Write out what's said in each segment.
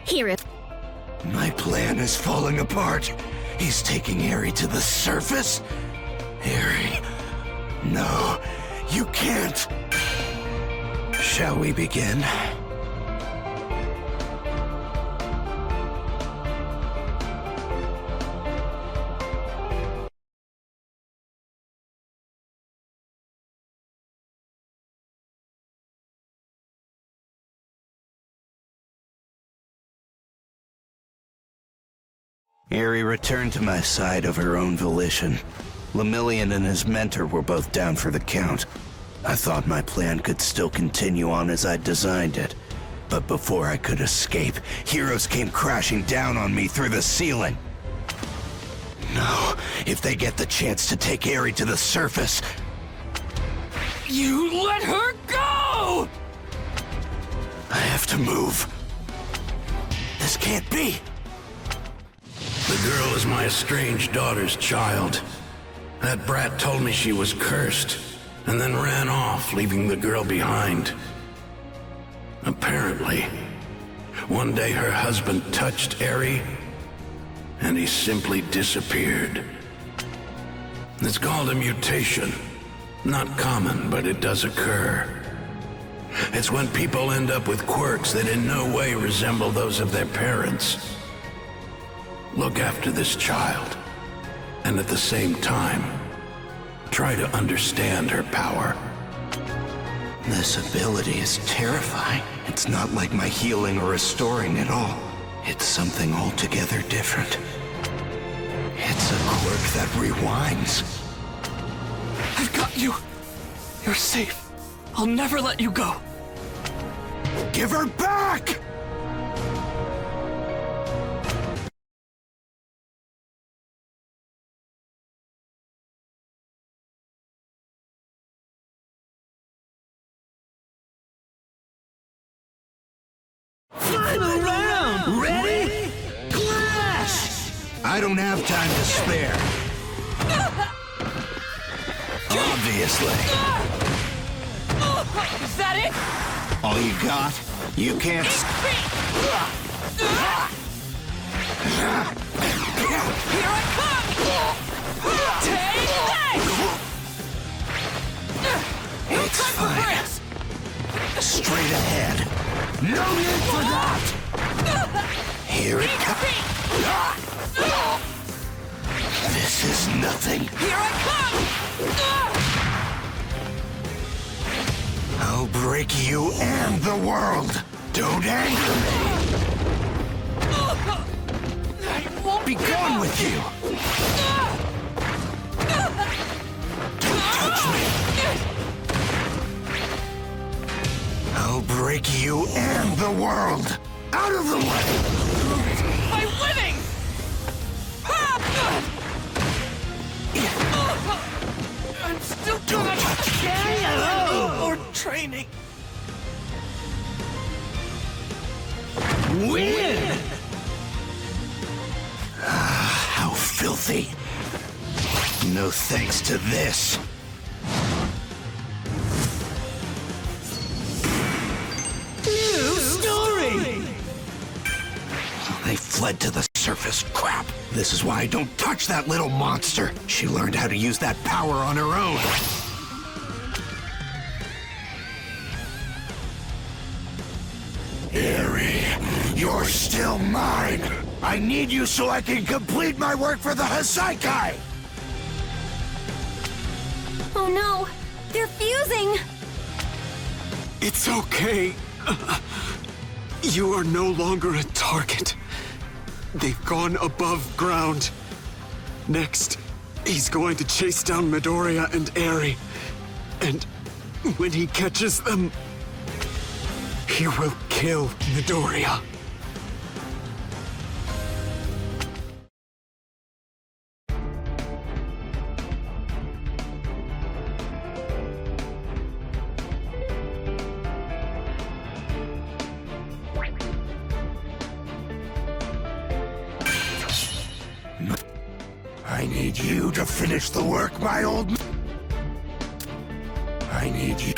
Here it. My plan is falling apart. He's taking Eri to the surface? Eri... No, you can't. Shall we begin? Eri returned to my side of her own volition. Lemillion and his mentor were both down for the count. I thought my plan could still continue on as I'd designed it. But before I could escape, heroes came crashing down on me through the ceiling. No, if they get the chance to take Eri to the surface... You let her go! I have to move. This can't be. The girl is my estranged daughter's child. That brat told me she was cursed, and then ran off, leaving the girl behind. Apparently, one day her husband touched Eri, and he simply disappeared. It's called a mutation. Not common, but it does occur. It's when people end up with quirks that in no way resemble those of their parents. Look after this child, and at the same time, try to understand her power. This ability is terrifying. It's not like my healing or restoring at all. It's something altogether different. It's a quirk that rewinds. I've got you. You're safe. I'll never let you go. Give her back! Final round! Ready? Clash! I don't have time to spare. Obviously. Is that it? All you got? You can't... Here I come! Take that! It's fine. Straight ahead. No need for that! Here it comes. This is nothing. Here I come! I'll break you and the world. Don't anger me. I won't Be gone with you. Don't touch me. I'll break you and the world. Out of the way. I'm winning! I'm still Don't touch me. Or training. Win! How filthy. No thanks to this. New story! They fled to the surface. Crap. This is why I don't touch that little monster. She learned how to use that power on her own. Eri, you're still mine. I need you so I can complete my work for the Hasaikai. Oh no! They're fusing! It's okay. You are no longer a target. They've gone above ground. Next, he's going to chase down Midoriya and Eri. And when he catches them, he will kill Midoriya. I need you to finish the work, my old... I need you...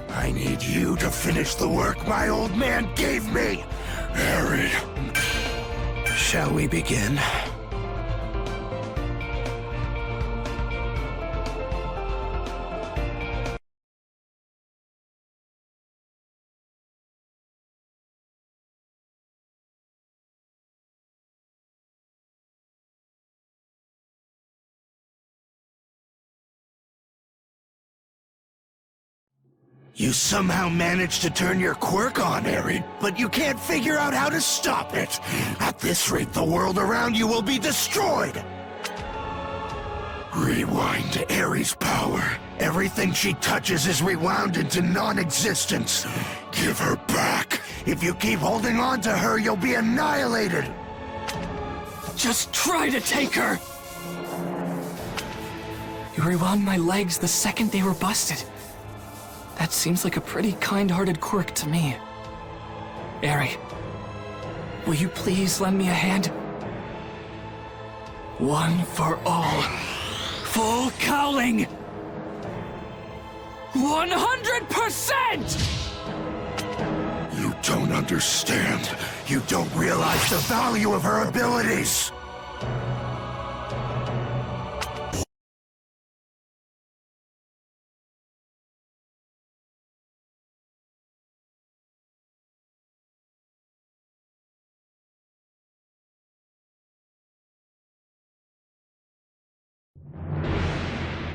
I I need you to finish the work my old man gave me! Harry. Shall we begin? You somehow managed to turn your quirk on, Harry, but you can't figure out how to stop it. At this rate, the world around you will be destroyed. Rewind Ares' power. Everything she touches is rewound into non-existence. Give her back. If you keep holding on to her, you'll be annihilated. Just try to take her! You rewound my legs the second they were busted. That seems like a pretty kind-hearted quirk to me. Eri, will you please lend me a hand? One for all. Full cowling! 100%! You don't understand. You don't realize the value of her abilities.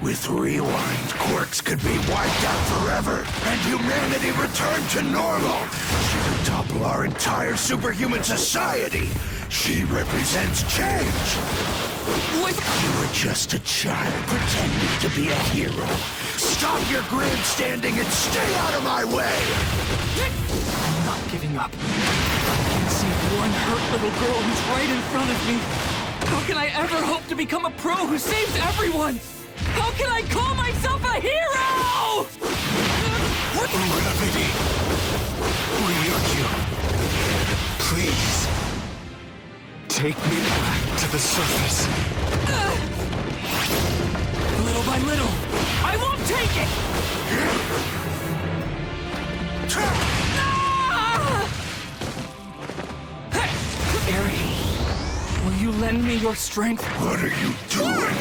With Rewind, quirks could be wiped out forever, and humanity returned to normal. She could topple our entire superhuman society. She represents change. What? You were just a child pretending to be a hero. Stop your grandstanding and stay out of my way! I'm not giving up. I can see one hurt little girl who's right in front of me. How can I ever hope to become a pro who saves everyone? How can I call myself a hero? Gravity! Where are you? Please. Take me back to the surface. Little by little, I won't take it! Eri, will you lend me your strength? What are you doing?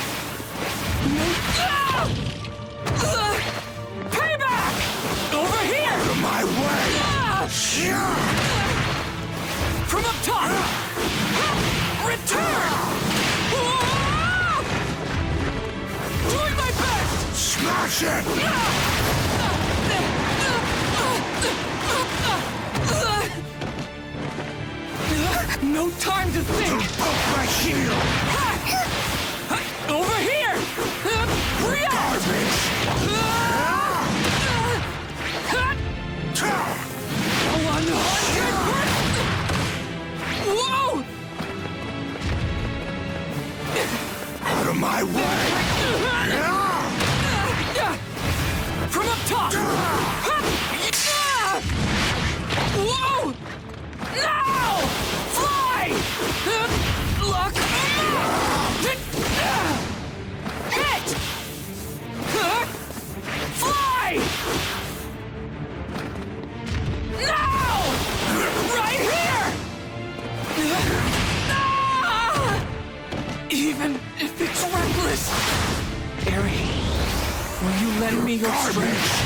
Payback! Over here! Out of my way! From up top! Return! Doing my best! Smash it! No time to think! Don't poke my shield! Over here! React! Garbage! 100%! Whoa! Out of my way! From up top! Whoa! Now! Fly! Lock! Hit! Fly! Now! Right here! Even if it's reckless! Eri, will you lend me your strength?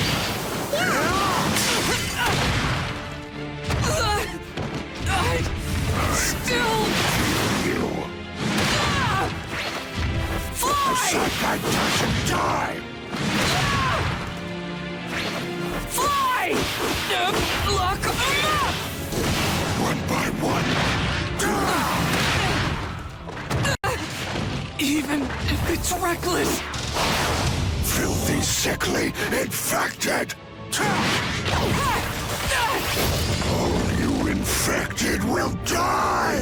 Still! You! Fly! It's like I touch and die! Fly! Lock 'em up! One by one! Even if it's reckless! Filthy, sickly, infected! All you infected will die!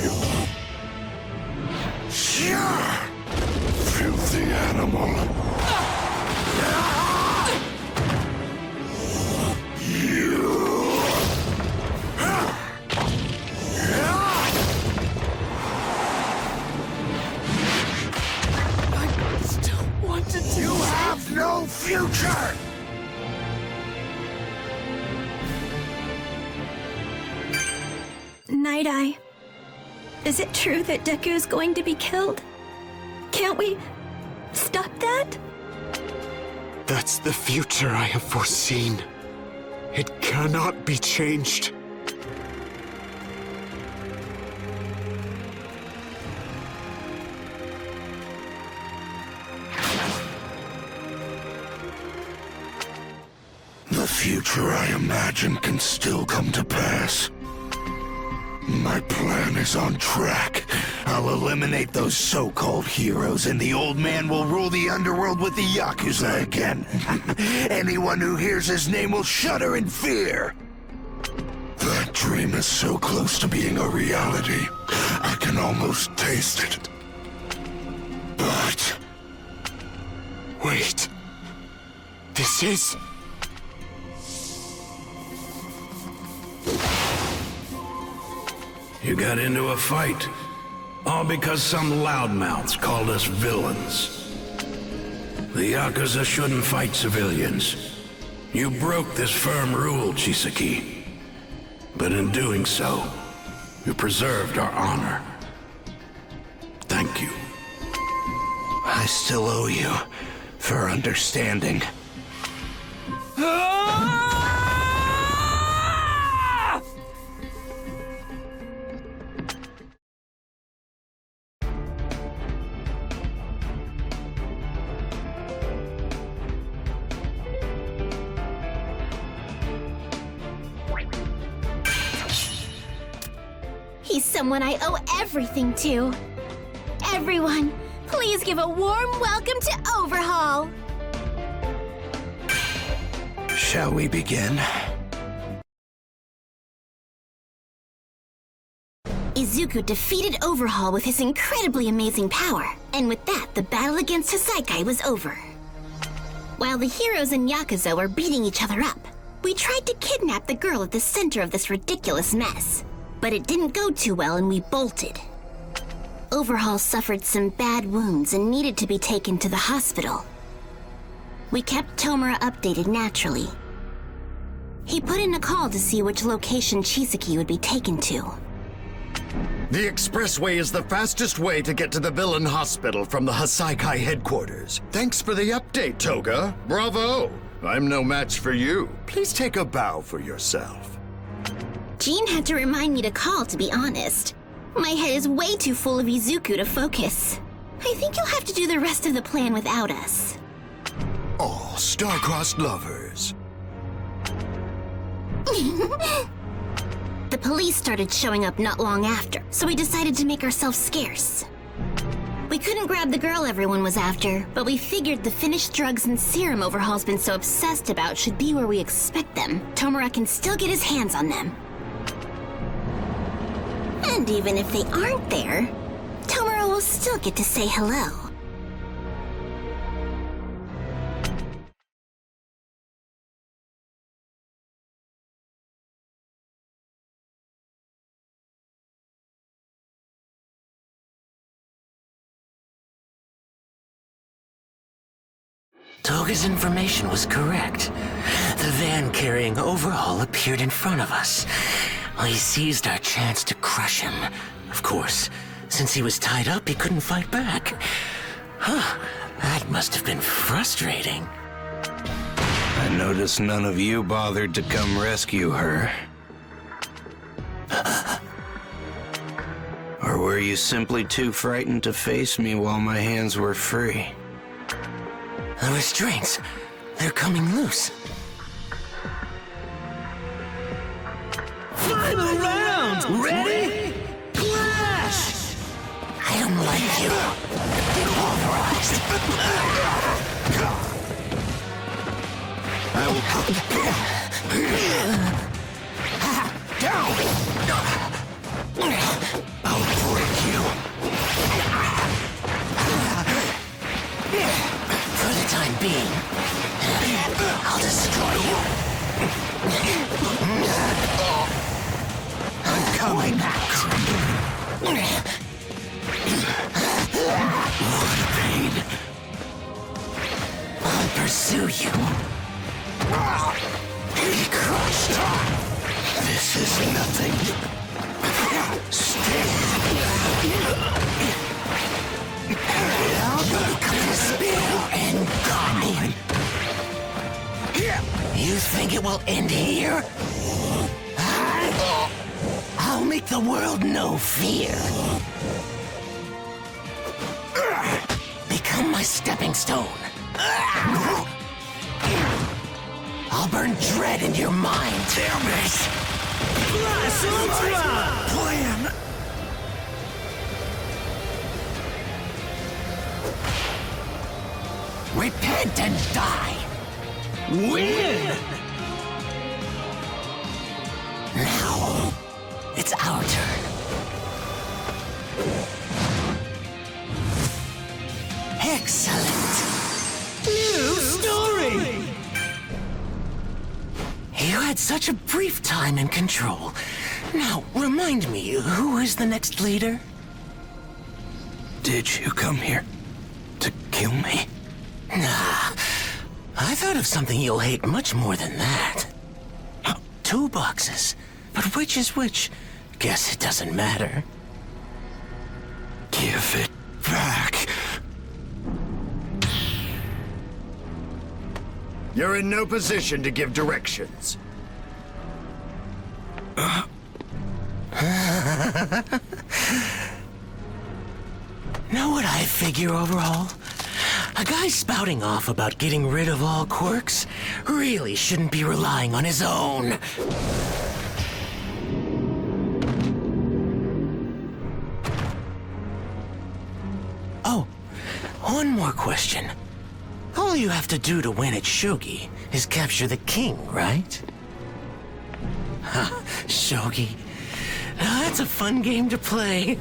Filthy animal! You! I still want to do You have no future! Night Eye, is it true that Deku's going to be killed? Can't we stop that? That's the future I have foreseen. It cannot be changed. The future I imagine can still come to pass. My plan is on track. I'll eliminate those so-called heroes, and the old man will rule the underworld with the Yakuza again. Anyone who hears his name will shudder in fear. That dream is so close to being a reality. I can almost taste it. But... Wait. This is... You got into a fight, all because some loudmouths called us villains. The Yakuza shouldn't fight civilians. You broke this firm rule, Chisaki. But in doing so, you preserved our honor. Thank you. I still owe you for understanding. He's someone I owe everything to. Everyone, please give a warm welcome to Overhaul. Shall we begin? Izuku defeated Overhaul with his incredibly amazing power, and with that, the battle against Hisaikai was over. While the heroes and Yakuza were beating each other up, we tried to kidnap the girl at the center of this ridiculous mess. But it didn't go too well and we bolted. Overhaul suffered some bad wounds and needed to be taken to the hospital. We kept Tomura updated naturally. He put in a call to see which location Chisaki would be taken to. The expressway is the fastest way to get to the villain hospital from the Hisaikai headquarters. Thanks for the update, Toga. Bravo! I'm no match for you. Please take a bow for yourself. Jean had to remind me to call, to be honest. My head is way too full of Izuku to focus. I think you'll have to do the rest of the plan without us. Oh, star-crossed lovers. The police started showing up not long after, so we decided to make ourselves scarce. We couldn't grab the girl everyone was after, but we figured the finished drugs and serum Overhaul's been so obsessed about should be where we expect them. Tomura can still get his hands on them. And even if they aren't there, Tomura will still get to say hello. Toga's information was correct. The van carrying Overhaul appeared in front of us. We seized our chance to crush him. Of course, since he was tied up, he couldn't fight back. Huh, that must have been frustrating. I noticed none of you bothered to come rescue her. Or were you simply too frightened to face me while my hands were free? The restraints, they're coming loose. Final round! Ready? Clash! I don't like you. Pulverized. I will down! I'll break you. For the time being, I'll destroy you. I'm coming. What a pain. I'll pursue you. Be crushed. This is nothing. Become a spear and gone. You think it will end here? I'll make the world know fear. Become my stepping stone. I'll burn dread in your mind. Damn it! Blast Ultra! Plan. Repent and die. Win! Now, it's our turn. Excellent. New story! You had such a brief time in control. Now, remind me, who is the next leader? Did you come here to kill me? Nah, I thought of something you'll hate much more than that. 2 boxes, but which is which? Guess it doesn't matter. Give it back. You're in no position to give directions. Know what I figure overall? A guy spouting off about getting rid of all quirks really shouldn't be relying on his own. Oh, one more question. All you have to do to win at Shogi is capture the king, right? Shogi. That's a fun game to play.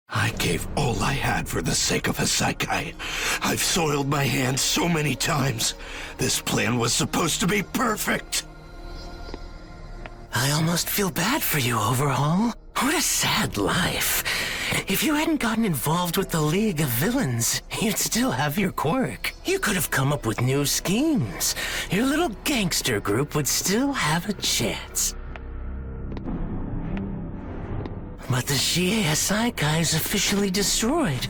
I gave all I had for the sake of Hasaikai. I've soiled my hands so many times. This plan was supposed to be perfect. I almost feel bad for you, Overhaul. What a sad life. If you hadn't gotten involved with the League of Villains, you'd still have your quirk. You could have come up with new schemes. Your little gangster group would still have a chance. But the Shie Hasaikai is officially destroyed.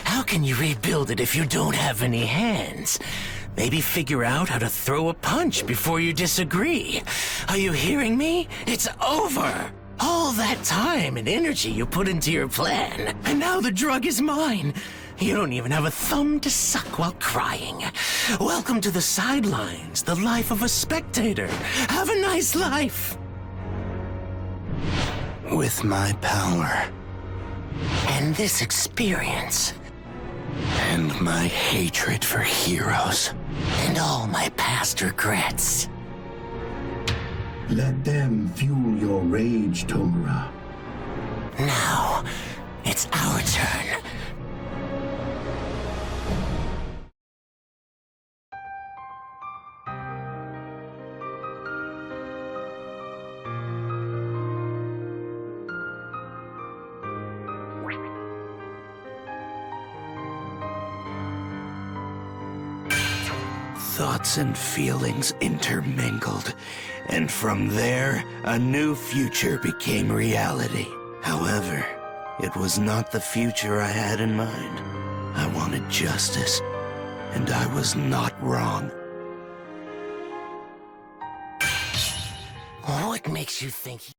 How can you rebuild it if you don't have any hands? Maybe figure out how to throw a punch before you disagree. Are you hearing me? It's over! All that time and energy you put into your plan, and now the drug is mine. You don't even have a thumb to suck while crying. Welcome to the sidelines, the life of a spectator. Have a nice life. With my power. And this experience. And my hatred for heroes. And all my past regrets. Let them fuel your rage, Tomura. Now, it's our turn. Thoughts and feelings intermingled, and from there, a new future became reality. However, it was not the future I had in mind. I wanted justice, and I was not wrong. What makes you think